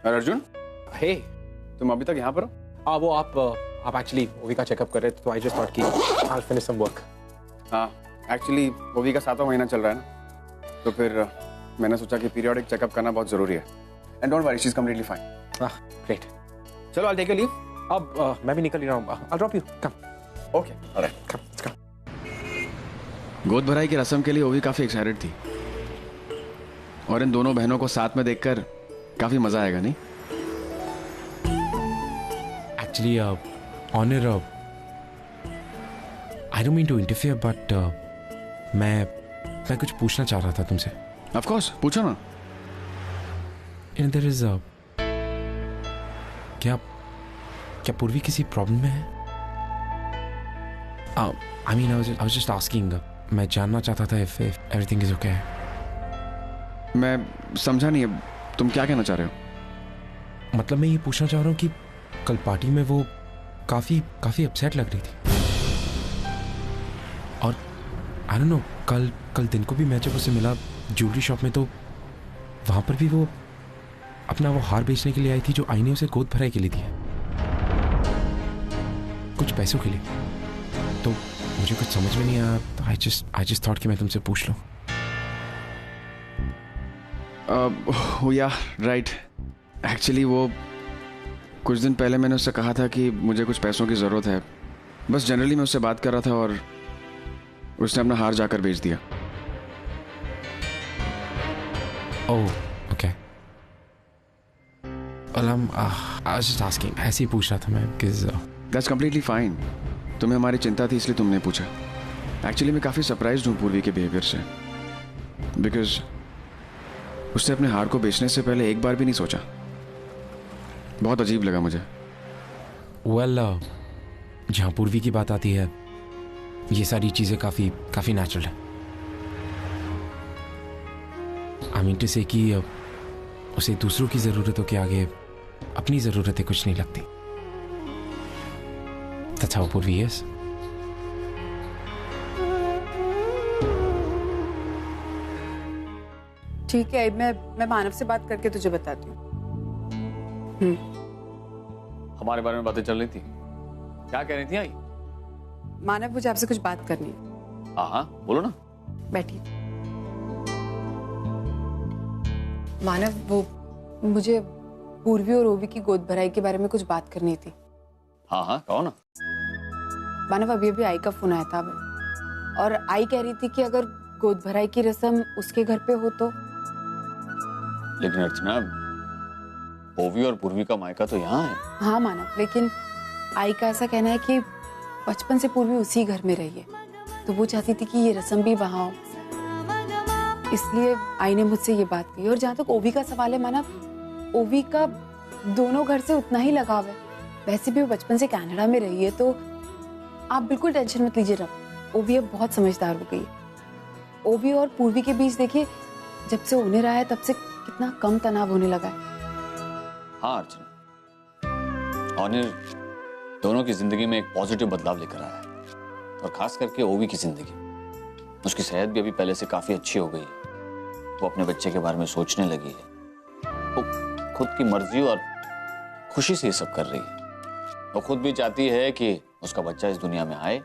अरे अर्जुन, हे तुम अभी तक यहाँ पर हो? वो आप एक्चुअली ओवी का चेकअप कर रहे थे, तो आई जस्ट थॉट कि I will finish some work. हाँ, एक्चुअली ओवी का 7वां महीना चल रहा है ना, तो फिर मैंने सोचा कि पीरियोडिक चेकअप करना बहुत जरूरी है। And don't worry, she is completely fine. Great. चलो, आई टेक योर लीव। अब मैं भी निकल ही रहा हूँ। I drop you. Come. Okay, alright, come, let's go. गोद भराई की रस्म के लिए ओवी काफी एक्साइटेड थी, और इन दोनों बहनों को साथ में देखकर काफी मजा आएगा, नहीं? Actually honour, I don't mean to interfere, but मैं कुछ पूछना चाह रहा था तुमसे। ऑफ कोर्स, पूछो ना। देयर इज क्या पूर्वी किसी प्रॉब्लम में है? I mean I was just asking, मैं जानना चाहता था इफ एवरीथिंग इज ओके। मैं समझा नहीं, तुम क्या कहना चाह रहे हो? मतलब मैं ये पूछना चाह रहा हूँ कि कल पार्टी में वो काफी अपसेट लग रही थी, और आई डोंट नो, कल दिन को भी मैं जब उससे मिला ज्वेलरी शॉप में, तो वहां पर भी वो अपना वो हार बेचने के लिए आई थी जो आई ने उसे गोद भराई के लिए दिया, कुछ पैसों के लिए। तो मुझे कुछ समझ में नहीं आया, तो आई जस्ट थॉट कि मैं तुमसे पूछ लूं। या राइट, एक्चुअली वो कुछ दिन पहले मैंने उससे कहा था कि मुझे कुछ पैसों की ज़रूरत है। बस जनरली मैं उससे बात कर रहा था और उसने अपना हार जाकर बेच दिया। ओह, okay. I was just asking, ऐसे ही पूछ रहा था मैं, because दैट्स कम्प्लीटली फाइन। तुम्हें हमारी चिंता थी इसलिए तुमने पूछा। एक्चुअली मैं काफ़ी सरप्राइज्ड हूँ पूर्वी के बिहेवियर से, बिकॉज उसने अपने हार को बेचने से पहले एक बार भी नहीं सोचा। बहुत अजीब लगा मुझे। वेल, जहाँ पूर्वी की बात आती है, ये सारी चीज़ें काफ़ी नेचुरल है। आई मीन टू से कि उसे दूसरों की ज़रूरतों के आगे अपनी ज़रूरतें कुछ नहीं लगती। That's how पूर्वी is. ठीक है, मैं मानव से बात करके तुझे बताती हूँ। हमारे बारे में बातें चल रही थी, क्या कह रही थी आई? मानव, मुझे आपसे कुछ बात करनी है। हाँ, बोलो ना। बैठिए। मानव, वो मुझे पूर्वी और ओवी की गोद भराई के बारे में कुछ बात करनी थी। हाँ, कहो ना। मानव, अभी आई का फोन आया था, और आई कह रही थी कि अगर गोद भराई की रस्म उसके घर पे हो तो। लेकिन अर्चना, ओवी और पूर्वी का मायका तो यहाँ है। हाँ मानव, लेकिन आई का ऐसा कहना है कि बचपन से पूर्वी उसी घर में रही है, तो वो चाहती थी कि ये रस्म भी वहाँ हो, इसलिए आई ने मुझसे ये बात कही। और जहाँ तक ओवी का सवाल है मानव, ओवी का दोनों घर से उतना ही लगाव है। वैसे भी वो बचपन से कनाडा में रही है, तो आप बिल्कुल टेंशन मत लीजिए। रब, ओवी अब बहुत समझदार हो गई है। ओवी और पूर्वी के बीच देखिए, जब से ओनर आया तब से कितना कम तनाव होने लगा है। हाँ अर्चना, ऑनर दोनों की जिंदगी में एक पॉजिटिव बदलाव लेकर आया है, और खास करके ओवी की जिंदगी। उसकी सेहत भी अभी पहले से काफी अच्छी हो गई है। वो अपने बच्चे के बारे में सोचने लगी है। वो खुद की मर्जी और खुशी से ये सब कर रही है। वो खुद भी चाहती है कि उसका बच्चा इस दुनिया में आए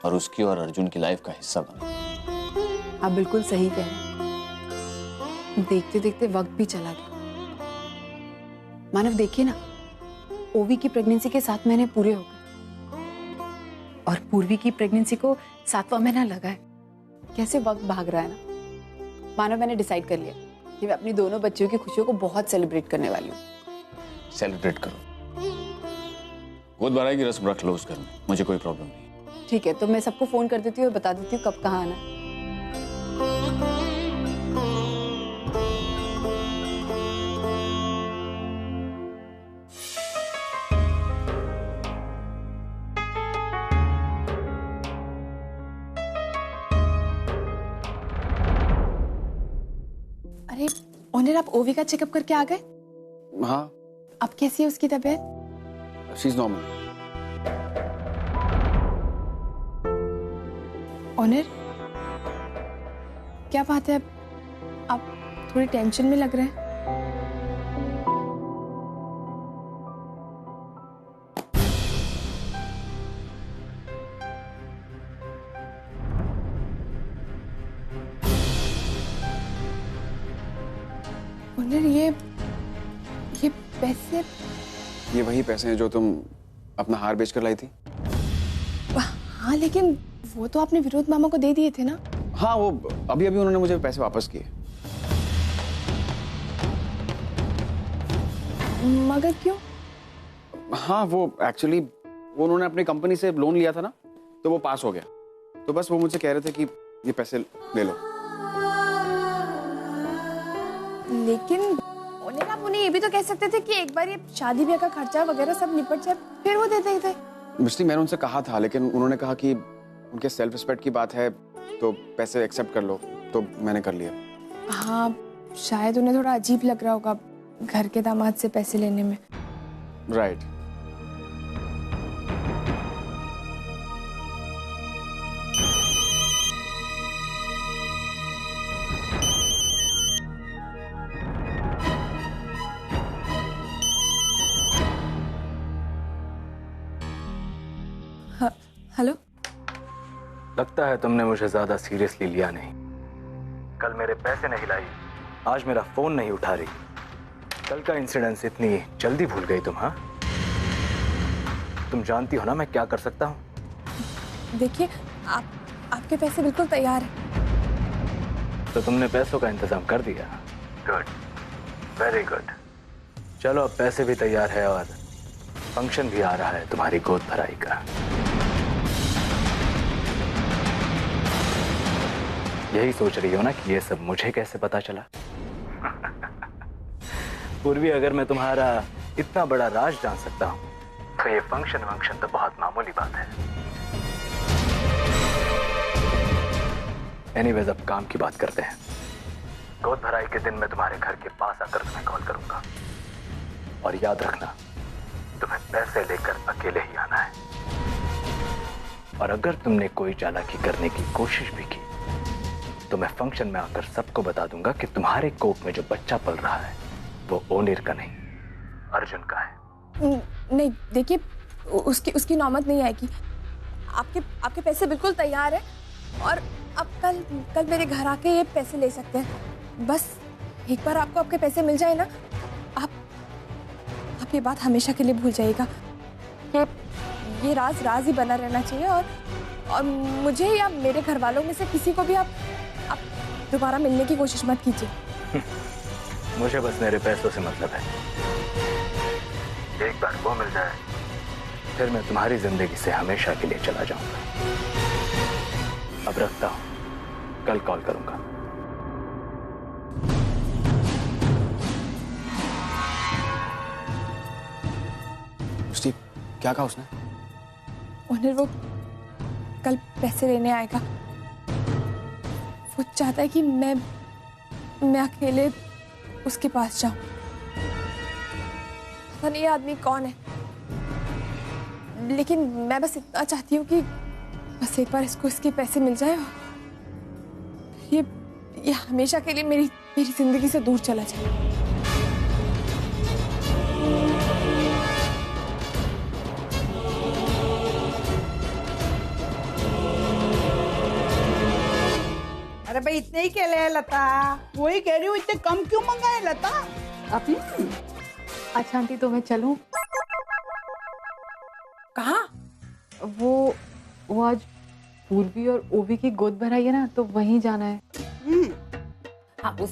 और उसकी और अर्जुन की लाइफ का हिस्सा बने। आप बिल्कुल सही कह रहे हैं। देखते देखते वक्त भी चला गया। मानव, देखिए ना, ओवी की प्रेगनेंसी के 7 महीने पूरे हो गए, और पूर्वी की प्रेगनेंसी को 7वां महीना लगा है। कैसे वक्त भाग रहा है ना। मानव, मैंने डिसाइड कर लिया कि मैं अपनी दोनों बच्चियों की खुशियों को बहुत सेलिब्रेट करने वाली हूँ। सेलिब्रेट करो। गोद भराई की रस्म रख लो उस घर में, मुझे कोई प्रॉब्लम नहीं। ठीक है, तो मैं सबको फोन कर देती हूँ और बता देती हूँ कब कहाँ आना है। अरे ओनर, आप ओवी का चेकअप करके आ गए? हाँ, अब कैसी है उसकी तबीयत? She is normal. ओनर, क्या बात है, आप थोड़ी टेंशन में लग रहे हैं। ओनर ये पैसे। ये वही पैसे हैं जो तुम अपना हार बेच कर लाई थी? हाँ, लेकिन वो तो आपने विनोद मामा को दे दिए थे ना। हाँ, वो अभी अभी उन्होंने मुझे पैसे वापस किए। मगर क्यों? हाँ, वो एक्चुअली वो उन्होंने अपनी कंपनी से लोन लिया था ना, तो वो पास हो गया। तो बस वो मुझसे कह रहे थे कि ये पैसे ले लो। लेकिन ओनर आप उन्हें ये भी तो कह सकते थे कि एक बार ये शादी ब्याह का खर्चा वगैरह सब निपट जाए, फिर वो देते ही थे। मिस्टी, मैंने उनसे कहा था, लेकिन उन्होंने कहा कि उनके सेल्फ रिस्पेक्ट की बात है तो पैसे एक्सेप्ट कर लो, तो मैंने कर लिया। हाँ, शायद उन्हें थोड़ा अजीब लग रहा होगा घर के दामाद से पैसे लेने में। राइट। हेलो। लगता है तुमने मुझे ज्यादा सीरियसली लिया नहीं। कल मेरे पैसे नहीं लाई, आज मेरा फोन नहीं उठा रही। कल का इंसिडेंस इतनी जल्दी भूल गई तुम? हाँ, तुम जानती हो ना मैं क्या कर सकता हूँ। देखिए, आपके पैसे बिल्कुल तैयार हैं। तो तुमने पैसों का इंतजाम कर दिया? Good, very good. चलो, अब पैसे भी तैयार है और फंक्शन भी आ रहा है तुम्हारी गोद भराई का। यही सोच रही हो ना कि ये सब मुझे कैसे पता चला? पूर्वी, अगर मैं तुम्हारा इतना बड़ा राज जान सकता हूं तो ये फंक्शन तो बहुत मामूली बात है। एनीवेज, अब काम की बात करते हैं। गोद भराई के दिन मैं तुम्हारे घर के पास आकर तुम्हें कॉल करूंगा, और याद रखना तुम्हें पैसे लेकर अकेले ही आना है। और अगर तुमने कोई चालाकी करने की कोशिश भी की तो मैं फंक्शन में आकर सबको बता दूंगा कि तुम्हारे कोख में जो बच्चा पल रहा है वो ओनिर का नहीं, अर्जुन का है। नहीं, देखिए, उसकी नौबत नहीं आएगी। आपके पैसे बिल्कुल तैयार है और आप कल मेरे घर आके ये पैसे ले सकते हैं। बस एक बार आपको आपके पैसे मिल जाए ना, आप ये बात हमेशा के लिए भूल जाइएगा। ये राज ही बना रहना चाहिए और मुझे या मेरे घर वालों में से किसी को भी आप दोबारा मिलने की कोशिश मत कीजिए। मुझे बस मेरे पैसों से मतलब है। एक बार वो मिल जाए फिर मैं तुम्हारी जिंदगी से हमेशा के लिए चला जाऊंगा। अब रखता हूं, कल कॉल करूंगा। स्टीव, क्या कहा उसने? ओनर वो कल पैसे लेने आएगा। वो चाहता है कि मैं अकेले उसके पास जाऊं। पता नहीं ये आदमी कौन है, लेकिन मैं बस इतना चाहती हूँ कि बस एक बार इसको इसके पैसे मिल जाए और ये हमेशा के लिए मेरी जिंदगी से दूर चला जाए। अरे भाई, इतने ही क्या ले लता? वही कह रही हूँ, इतने कम क्यों मंगाए लता? अच्छा आंटी, तो मैं चलूं? कहाँ? वो आज पूर्वी और ओवी की गोद भराई है ना, तो वहीं जाना है। हाँ, वो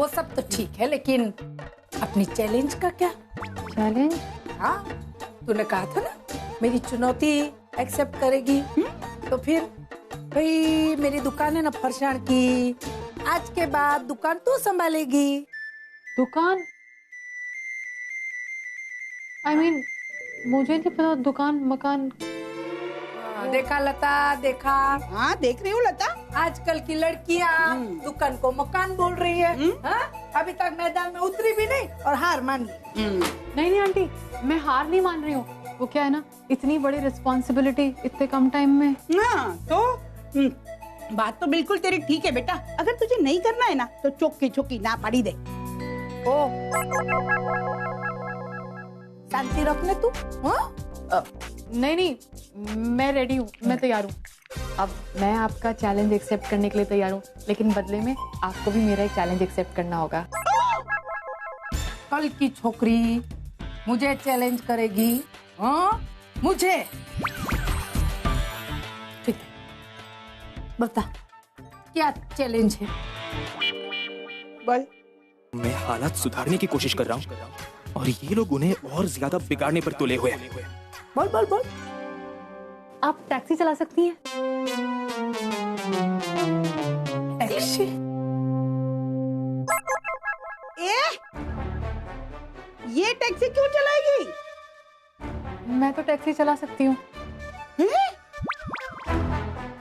सब तो ठीक है, लेकिन अपनी चैलेंज का क्या? चैलेंज? हाँ, तूने कहा था ना मेरी चुनौती एक्सेप्ट करेगी। तो फिर भाई, मेरी दुकान है ना फरसाण की, आज के बाद दुकान तू संभालेगी। दुकान? I mean, मुझे नहीं पता दुकान मकान। देखा लता, देखा? हाँ, देख रही हूँ लता। आजकल की लड़कियाँ दुकान को मकान बोल रही है। हाँ? अभी तक मैदान में उतरी भी नहीं और हार मान ली। नहीं आंटी, मैं हार नहीं मान रही हूँ। वो क्या है ना, इतनी बड़ी रिस्पॉन्सिबिलिटी इतने कम टाइम में। हाँ, तो बात तो बिल्कुल तेरी ठीक है बेटा। अगर तुझे नहीं करना है ना तो चौकी ना पड़ी दे। ओ, शांति रखने तू। हाँ? नहीं, मैं रेडी हूँ, मैं तैयार हूँ। अब मैं आपका चैलेंज एक्सेप्ट करने के लिए तैयार हूँ, लेकिन बदले में आपको भी मेरा एक चैलेंज एक्सेप्ट करना होगा। कल की छोकरी मुझे चैलेंज करेगी, हाँ मुझे। ठीक है, बता क्या चैलेंज है? बोल। मैं हालात सुधारने की कोशिश कर रहा हूँ और ये लोग उन्हें और ज्यादा बिगाड़ने पर तुले हुए हैं। बोल बोल बोल। आप टैक्सी चला सकती हैं? टैक्सी? ये टैक्सी क्यों चलाएगी? मैं तो टैक्सी चला सकती हूँ।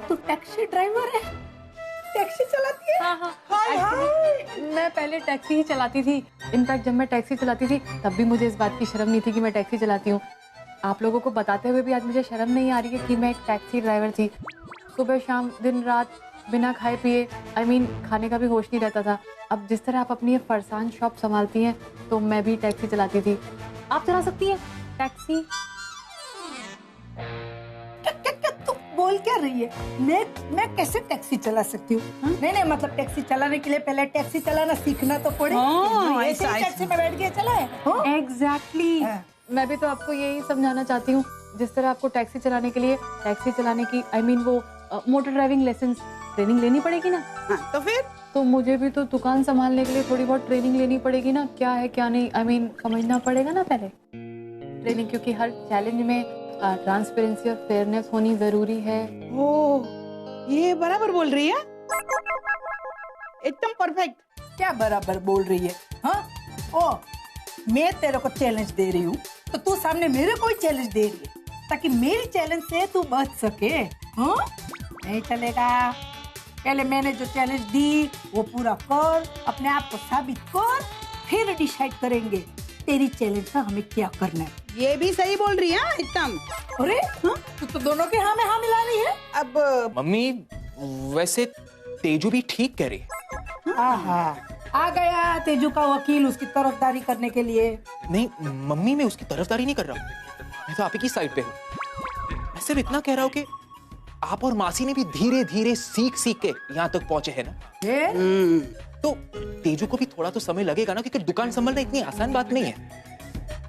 तू टैक्सी ड्राइवर है? टैक्सी चलाती है? हाँ हाँ। Actually, मैं पहले टैक्सी ही चलाती थी। इनफैक्ट जब मैं टैक्सी चलाती थी तब भी मुझे इस बात की शर्म नहीं थी कि मैं टैक्सी चलाती हूँ। आप लोगों को बताते हुए भी आज मुझे शर्म नहीं आ रही है कि मैं एक टैक्सी ड्राइवर थी। सुबह शाम दिन रात बिना खाए पिए खाने का भी होश नहीं रहता था। अब जिस तरह आप अपनी ये फरसान शॉप संभालती हैं तो मैं भी टैक्सी चलाती थी। आप चला सकती हैं टैक्सी? तू बोल क्या रही है? मैं कैसे टैक्सी चला सकती हूँ? नहीं मतलब टैक्सी चलाने के लिए पहले टैक्सी चलाना सीखना तो पड़े। ऐसे ही टैक्सी में बैठ के चलाए? एग्जैक्टली। मैं भी तो आपको यही समझाना चाहती हूँ। जिस तरह आपको टैक्सी चलाने के लिए टैक्सी चलाने की वो मोटर ड्राइविंग लाइसेंस ट्रेनिंग लेनी पड़ेगी ना। तो फिर तो मुझे भी तो दुकान संभालने के लिए थोड़ी बहुत ट्रेनिंग लेनी पड़ेगी ना। क्या है क्या नहीं समझना पड़ेगा ना पहले ट्रेनिंग, क्योंकि हर चैलेंज में ट्रांसपेरेंसी और फेयरनेस होनी जरूरी है। ओ, ये बराबर बोल रही है, एकदम परफेक्ट। क्या बराबर बोल रही है? हाँ ओ, मैं तेरे को चैलेंज दे रही हूँ तो तू सामने मेरे को चैलेंज दे रही है ताकि मेरी चैलेंज से तू बच सके। हाँ नहीं चलेगा। पहले मैंने जो चैलेंज दी वो पूरा कर, अपने आप को साबित कर, फिर डिसाइड करेंगे तेरी चैलेंज का हमें क्या करना है। ये भी सही बोल रही है एकदम। अरे हाँ? तो दोनों के हाँ में हाँ मिलानी है। अब मम्मी वैसे तेजू भी ठीक कह रही है। आहा, आ गया तेजू का वकील उसकी तरफदारी करने के लिए। नहीं मम्मी, मैं उसकी तरफदारी नहीं कर रहा हूँ, मैं तो आप ही की साइड पे हूँ। मैं सिर्फ इतना कह रहा हूँ कि आप और मासी ने भी धीरे धीरे सीख के यहाँ तक पहुंचे हैं ना। तो तेजू को भी थोड़ा तो समय लगेगा ना, क्योंकि दुकान संभालना इतनी आसान बात नहीं है।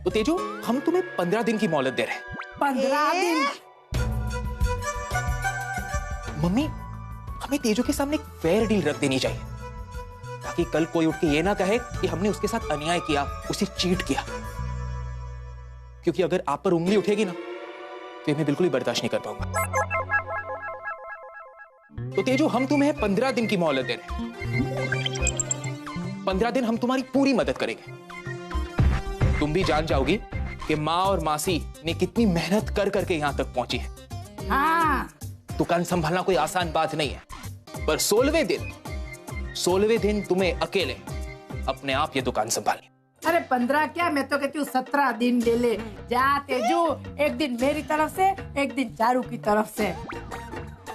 तो तेजू, हम तुम्हें 15 दिन की मोहलत दे रहे हैं। 15 दिन? मम्मी, हमें तेजू के सामने एक फेयर डील रख देनी चाहिए ताकि कल कोई उठ के ये ना कहे कि हमने उसके साथ अन्याय किया, उसे चीट किया। क्योंकि अगर आप पर उंगली उठेगी ना तो ये मैं बिल्कुल ही बर्दाश्त नहीं कर पाऊंगा। तो तेजू, हम तुम्हें 15 दिन की मोहलत दे रहे हैं। 15 दिन हम तुम्हारी पूरी मदद करेंगे। तुम भी जान जाओगी कि माँ और मासी ने कितनी मेहनत कर करके यहाँ तक पहुंची है। हाँ। दुकान संभालना कोई आसान बात नहीं है, पर 16वें दिन तुम्हें अकेले अपने आप ये दुकान संभालनी। अरे 15 क्या, मैं तो कहती हूँ 17 दिन ले ले। जा तेजू, एक दिन मेरी तरफ से, एक दिन चारू की तरफ से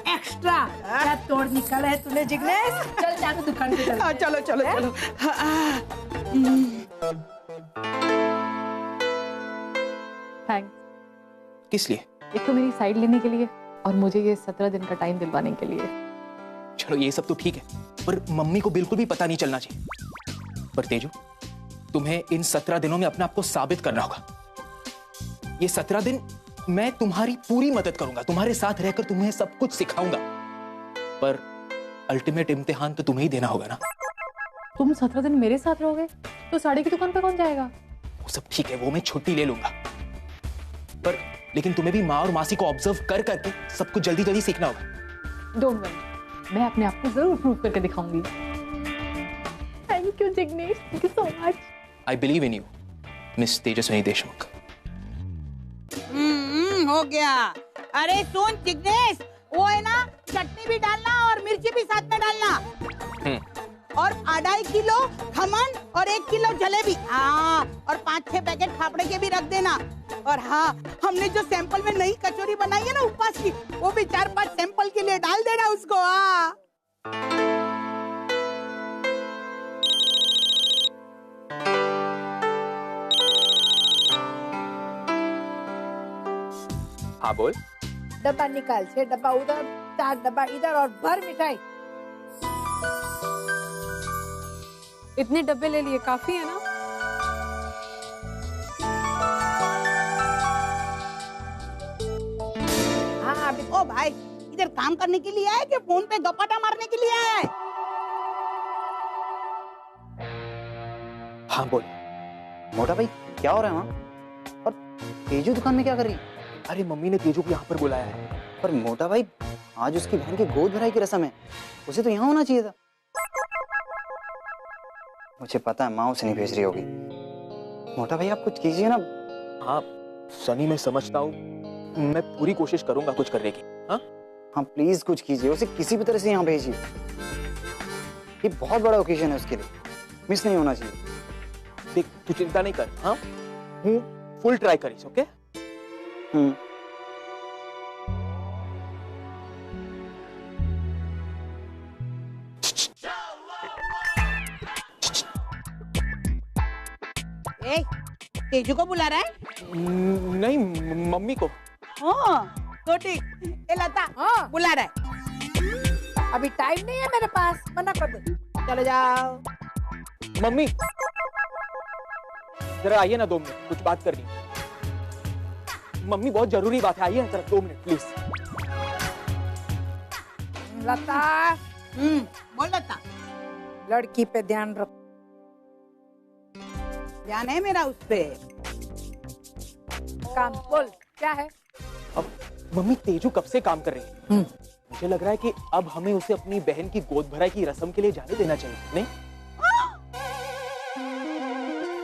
एक्स्ट्रा। क्या तोड़ निकाला है तूने जिग्नेश? चल चारू दुकान पे चल। चलो चलो चलो। थैंक्स। किस लिए? एक तो मेरी साइड लेने के लिए और मुझे ये 17 दिन का टाइम दिलवाने के लिए। चलो ये सब तो ठीक है, पर मम्मी को बिल्कुल भी पता नहीं चलना चाहिए। पर तेजू, तुम्हें इन 17 दिनों में अपने आप को साबित करना होगा। ये 17 दिन मैं तुम्हारी पूरी मदद करूंगा, तुम्हारे साथ रहकर तुम्हें सब कुछ सिखाऊंगा, पर अल्टीमेट इम्तिहान तो तुम्हें ही देना होगा ना। तुम 17 दिन मेरे साथ रहोगे तो साड़ी की दुकान पे कौन जाएगा? वो सब ठीक है, वो मैं छुट्टी ले लूंगा, पर लेकिन तुम्हें भी माँ और मासी को ऑब्जर्व कर करके सब कुछ जल्दी जल्दी सीखना होगा। डोंट वरी, मैं अपने आप को जरूर प्रूव करके दिखाऊंगी। Thank you Jignesh, thank you so much. I believe in you miss Tejaswini Deshmukh. हो गया। अरे सुन जिग्नेश, वो है ना, चटनी भी डालना और मिर्ची भी साथ में डालना। और 2.5 किलो खमन और 1 किलो जलेबी। हाँ, और 5-6 पैकेट फाफड़े के भी रख देना। और हाँ, हमने जो सैंपल में नई कचौरी बनाई है ना उपवास की, वो भी 4-5 सैंपल के लिए डाल देना उसको। हाँ बोल। डब्बा निकाल, 6 डब्बा उधर, 4 डब्बा इधर और भर मिठाई। इतने डब्बे ले लिए, काफी है ना? देर काम करने के लिए आया है कि फोन पे गपाटा मारने के लिए आया है? हाँ बोल। मोटा भाई क्या हो रहा है वहाँ? और तेजू दुकान में क्या कर रही है? अरे मम्मी ने तेजू को यहाँ पर बुलाया है। पर मोटा भाई आज उसकी बहन की गोद भराई की रस्म है, उसे तो यहाँ होना चाहिए था। मुझे पता है माँ उसे नहीं भेज रही होगी। मोटा भाई आप कुछ कीजिए ना। हाँ सनी मैं समझता हूँ, मैं पूरी कोशिश करूंगा कुछ करने की। हाँ प्लीज कुछ कीजिए, उसे किसी भी तरह से यहाँ भेजिए। ये बहुत बड़ा ओकेजन है उसके लिए, मिस नहीं होना चाहिए। देख तू चिंता नहीं कर, हाँ हूँ फुल ट्राई करीस, ओके? ए, तेजू को बुला रहा है? नहीं मम्मी को। हाँ तो ठीक। ए लता, हाँ बुला रहा है। अभी टाइम नहीं है मेरे पास, मना कर दे। चलो जाओ। मम्मी जरा आइए ना 2 मिनट, कुछ बात करनी। मम्मी बहुत जरूरी बात है, आइए ना जरा 2 मिनट प्लीज। लता बोल लता। लड़की पे ध्यान रख। ध्यान है मेरा उस पे। काम बोल क्या है? अब मम्मी तेजू कब से काम कर रही है, मुझे लग रहा है कि अब हमें उसे अपनी बहन की गोद भराई की रस्म के लिए जाने देना चाहिए, नहीं?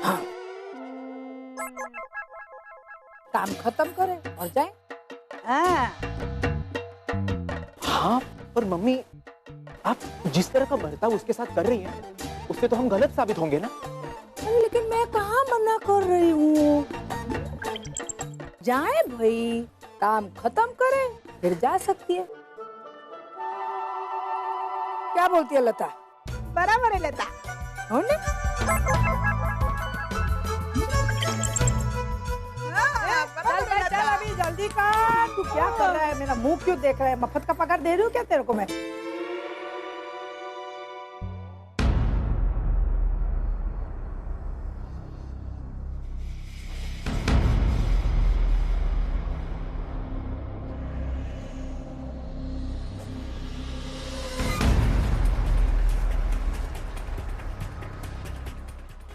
हाँ। काम खत्म करे और जाए। हाँ पर मम्मी आप जिस तरह का बर्ताव उसके साथ कर रही हैं, उससे तो हम गलत साबित होंगे ना। लेकिन मैं कहाँ मना कर रही हूँ, जाए भाई, काम खत्म करे फिर जा सकती है। क्या बोलती है लता? बराबर है लता। हो ना? चल अभी जल्दी कर। तू क्या कर रहा है? मेरा मुंह क्यों देख रहा है? मफत का पगार दे रही हूँ क्या तेरे को मैं?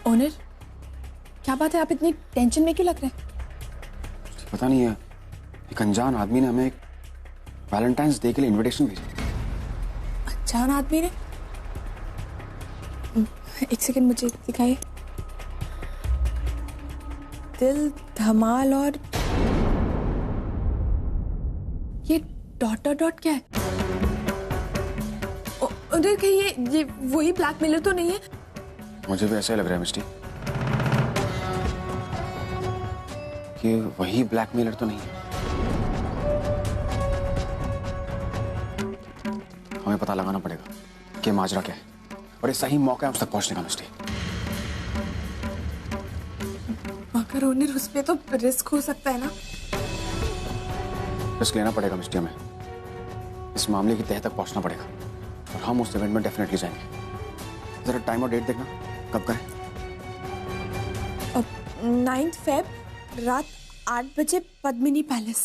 ओनर क्या बात है, आप इतनी टेंशन में क्यों लग रहे हैं? पता नहीं है, एक अनजान आदमी ने हमें एक वैलेंटाइंस डे के लिए इनविटेशन भेजा। अनजान आदमी ने? एक सेकंड मुझे दिखाइए। दिल धमाल और ये डॉट डॉट डॉट क्या है? ओनर कहीं ये वही ब्लैकमेलर तो नहीं है? मुझे भी ऐसा ही लग रहा है मिस्टी, कि वही ब्लैकमेलर तो नहीं है। हमें पता लगाना पड़ेगा कि माजरा क्या है, और ये सही मौका है उस तक पहुंचने का मिस्टी। मगर ओनर उसमें तो रिस्क हो सकता है ना? रिस्क लेना पड़ेगा मिस्टी, हमें इस मामले की तह तक पहुंचना पड़ेगा, और हम उस इवेंट में डेफिनेटली जाएंगे। जरा टाइम और डेट देखना, कब का है? 9 फेब रात 8 बजे पद्मिनी पैलेस।